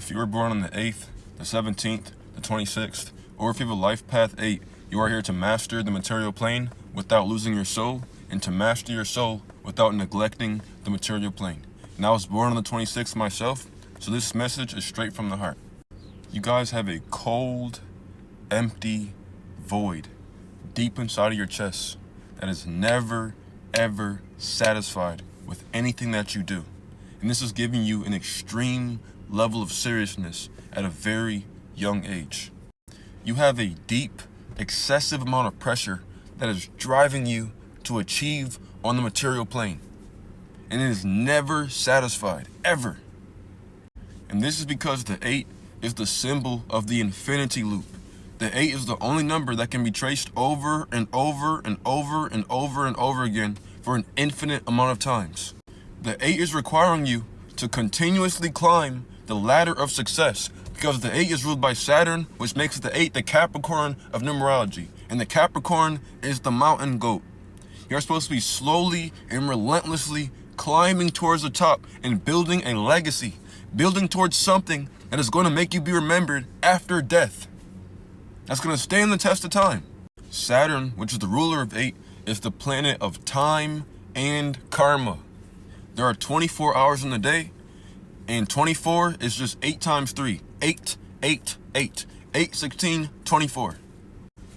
If you were born on the 8th, the 17th, the 26th, or if you have a Lifepath 8, you are here to master the material plane without losing your soul, and to master your soul without neglecting the material plane. And I was born on the 26th myself, so this message is straight from the heart. You guys have a cold, empty void deep inside of your chest that is never, ever satisfied with anything that you do. And this is giving you an extreme level of seriousness at a very young age. You have a deep, excessive amount of pressure that is driving you to achieve on the material plane. And it is never satisfied, ever. And this is because the 8 is the symbol of the infinity loop. The 8 is the only number that can be traced over and over and over and over and over again for an infinite amount of times. The 8 is requiring you to continuously climb the ladder of success because the 8 is ruled by Saturn, which makes the 8 the Capricorn of numerology. And the Capricorn is the mountain goat. You're supposed to be slowly and relentlessly climbing towards the top and building a legacy, building towards something that is going to make you be remembered after death. That's going to stand the test of time. Saturn, which is the ruler of 8, is the planet of time and karma. There are 24 hours in the day, and 24 is just 8 times 3. 8, 8, 8. 8, 16, 24.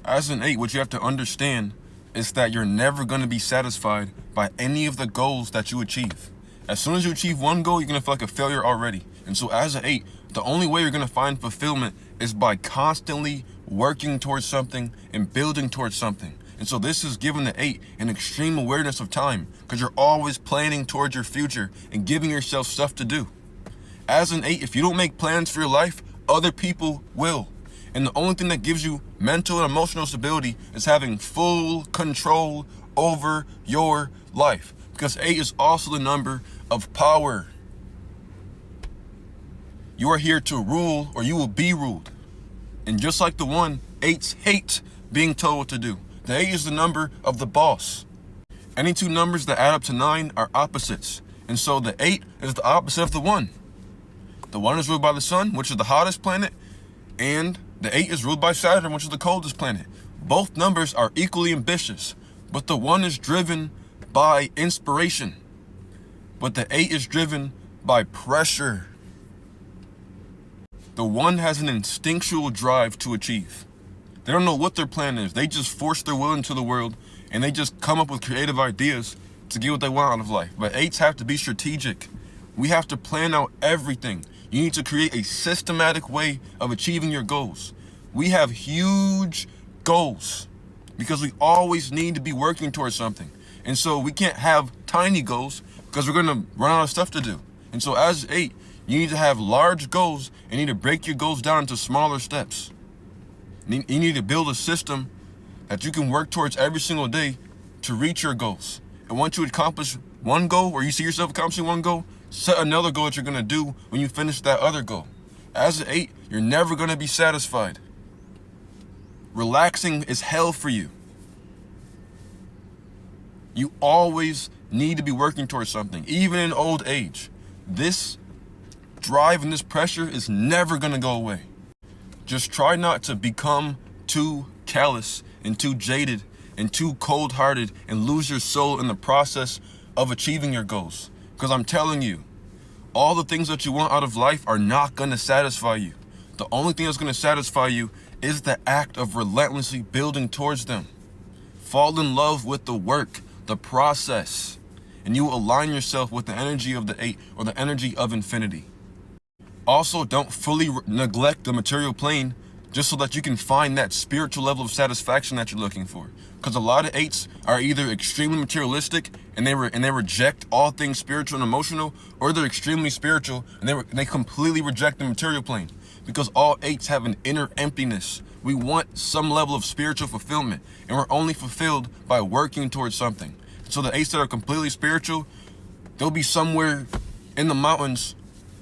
As an 8, what you have to understand is that you're never going to be satisfied by any of the goals that you achieve. As soon as you achieve one goal, you're going to feel like a failure already. And so as an 8, the only way you're going to find fulfillment is by constantly working towards something and building towards something. And so this is giving the 8 an extreme awareness of time because you're always planning towards your future and giving yourself stuff to do. As an 8, if you don't make plans for your life, other people will. And the only thing that gives you mental and emotional stability is having full control over your life. Because 8 is also the number of power. You are here to rule or you will be ruled. And just like the 1, 8s hate being told what to do. The 8 is the number of the boss. Any two numbers that add up to 9 are opposites. And so the 8 is the opposite of the 1. The 1 is ruled by the sun, which is the hottest planet, and the 8 is ruled by Saturn, which is the coldest planet. Both numbers are equally ambitious, but the 1 is driven by inspiration, but the 8 is driven by pressure. The 1 has an instinctual drive to achieve. They don't know what their plan is. They just force their will into the world, and they just come up with creative ideas to get what they want out of life. But 8s have to be strategic. We have to plan out everything. You need to create a systematic way of achieving your goals. We have huge goals because we always need to be working towards something. And so we can't have tiny goals because we're going to run out of stuff to do. And so as 8, you need to have large goals and you need to break your goals down into smaller steps. You need to build a system that you can work towards every single day to reach your goals. And once you accomplish one goal or you see yourself accomplishing one goal, set another goal that you're going to do when you finish that other goal. As an 8, you're never going to be satisfied. Relaxing is hell for you. You always need to be working towards something, even in old age. This drive and this pressure is never going to go away. Just try not to become too callous and too jaded and too cold-hearted and lose your soul in the process of achieving your goals. Because I'm telling you, all the things that you want out of life are not going to satisfy you. The only thing that's going to satisfy you is the act of relentlessly building towards them. Fall in love with the work, the process, and you will align yourself with the energy of the 8 or the energy of infinity. Also, don't fully neglect the material plane just so that you can find that spiritual level of satisfaction that you're looking for. Because a lot of 8s are either extremely materialistic and they reject all things spiritual and emotional, or they're extremely spiritual and they completely reject the material plane. Because all 8s have an inner emptiness. We want some level of spiritual fulfillment, and we're only fulfilled by working towards something. So the 8s that are completely spiritual, they'll be somewhere in the mountains,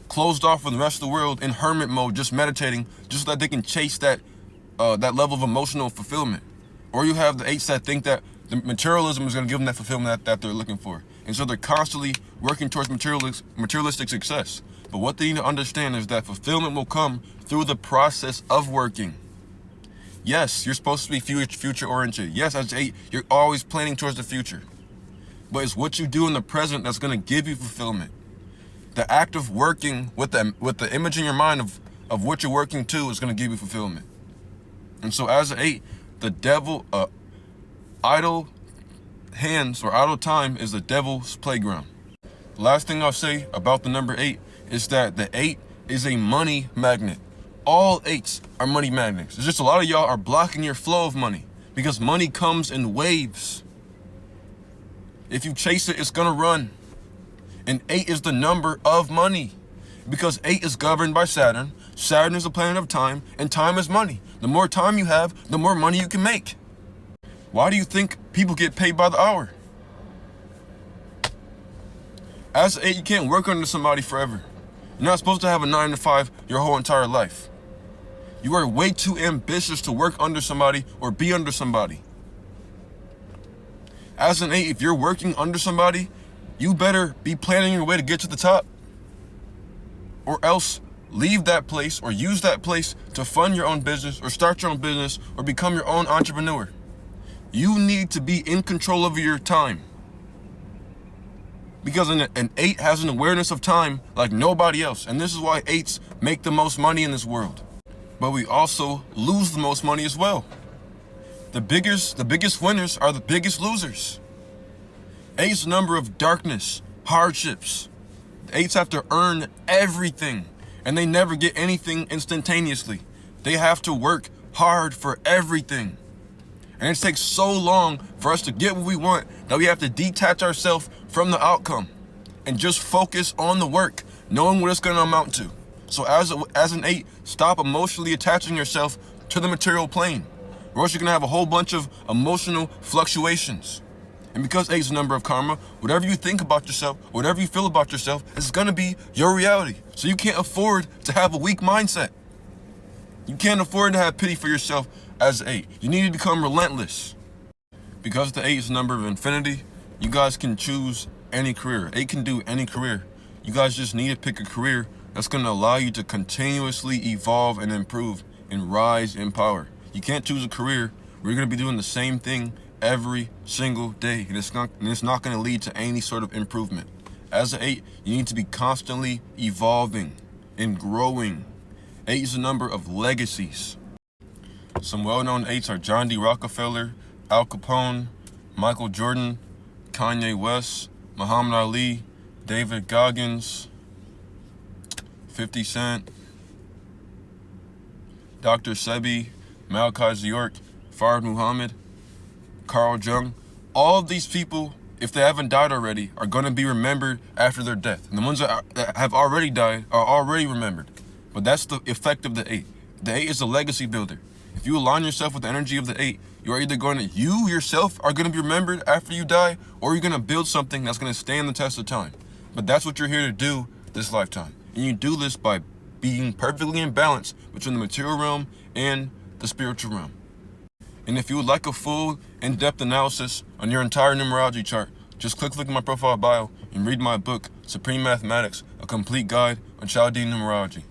closed off from the rest of the world, in hermit mode, just meditating, just so that they can chase that level of emotional fulfillment. Or you have the 8s that think that the materialism is going to give them that fulfillment that they're looking for. And so they're constantly working towards materialistic success. But what they need to understand is that fulfillment will come through the process of working. Yes, you're supposed to be future oriented. Yes, as 8, you're always planning towards the future. But it's what you do in the present that's going to give you fulfillment. The act of working with the image in your mind of what you're working to is going to give you fulfillment. And so as an 8, the devil, idle hands or idle time is the devil's playground. The last thing I'll say about the number 8 is that the 8 is a money magnet. All 8s are money magnets. It's just a lot of y'all are blocking your flow of money because money comes in waves. If you chase it, it's gonna run. And 8 is the number of money because 8 is governed by Saturn. Saturn is the planet of time, and time is money. The more time you have, the more money you can make. Why do you think people get paid by the hour? As an 8, you can't work under somebody forever. You're not supposed to have a 9 to 5 your whole entire life. You are way too ambitious to work under somebody or be under somebody. As an 8, if you're working under somebody, you better be planning your way to get to the top, or else leave that place or use that place to fund your own business or start your own business or become your own entrepreneur. You need to be in control of your time. Because an 8 has an awareness of time like nobody else. And this is why 8s make the most money in this world. But we also lose the most money as well. The biggest winners are the biggest losers. 8 is the number of darkness, hardships. The 8s have to earn everything, and they never get anything instantaneously. They have to work hard for everything. And it takes so long for us to get what we want that we have to detach ourselves from the outcome and just focus on the work, knowing what it's going to amount to. So as an 8, stop emotionally attaching yourself to the material plane, or else you're going to have a whole bunch of emotional fluctuations. And because 8 is the number of karma, whatever you think about yourself, whatever you feel about yourself, is going to be your reality. So you can't afford to have a weak mindset. You can't afford to have pity for yourself as 8. You need to become relentless. Because the 8 is the number of infinity, you guys can choose any career. 8 can do any career. You guys just need to pick a career that's going to allow you to continuously evolve and improve and rise in power. You can't choose a career where you're going to be doing the same thing every single day, and it's not going to lead to any sort of improvement. As an 8, you need to be constantly evolving and growing. 8 is the number of legacies. Some well-known 8s are John D. Rockefeller, Al Capone, Michael Jordan, Kanye West, Muhammad Ali, David Goggins, 50 Cent, Dr. Sebi, Malachi York, Fard Muhammad, Carl Jung. All of these people, if they haven't died already, are going to be remembered after their death. And the ones that have already died are already remembered. But that's the effect of the 8. The 8 is a legacy builder. If you align yourself with the energy of the 8, you yourself are going to be remembered after you die, or you're going to build something that's going to stand the test of time. But that's what you're here to do this lifetime. And you do this by being perfectly in balance between the material realm and the spiritual realm. And if you would like a full, in-depth analysis on your entire numerology chart, just click my profile bio and read my book, Supreme Mathematics, A Complete Guide on Chaldean Numerology.